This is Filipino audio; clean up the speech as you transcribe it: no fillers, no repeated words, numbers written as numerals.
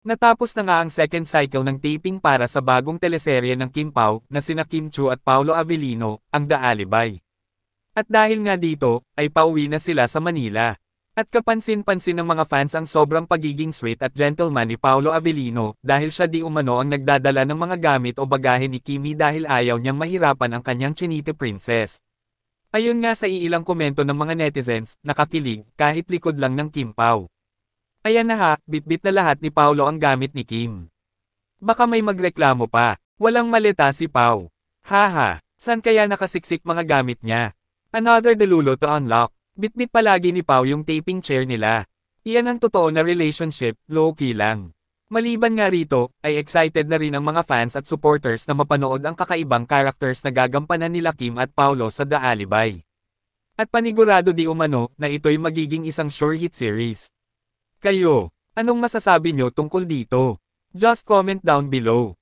Natapos na nga ang second cycle ng taping para sa bagong teleserye ng Kim Pao na sina Kim Chu at Paolo Avellino, ang The Alibay. At dahil nga dito, ay pauwi na sila sa Manila. At kapansin-pansin ng mga fans ang sobrang pagiging sweet at gentleman ni Paolo Avellino dahil siya di umano ang nagdadala ng mga gamit o bagahe ni Kimi dahil ayaw niyang mahirapan ang kanyang Chinite princess. Ayon nga sa iilang komento ng mga netizens, nakakilig kahit likod lang ng Kim Pao. Ayan na ha, bit-bit na lahat ni Paolo ang gamit ni Kim. Baka may magreklamo pa, walang maleta si Pao. Haha, saan kaya nakasiksik mga gamit niya? Another delulo to unlock. Bit-bit palagi ni Pao yung taping chair nila. Iyan ang totoo na relationship, low-key lang. Maliban nga rito, ay excited na rin ang mga fans at supporters na mapanood ang kakaibang characters na gagampanan nila Kim at Paolo sa The Alibay. At panigurado di umano na ito'y magiging isang sure hit series. Kayo, anong masasabi nyo tungkol dito? Just comment down below.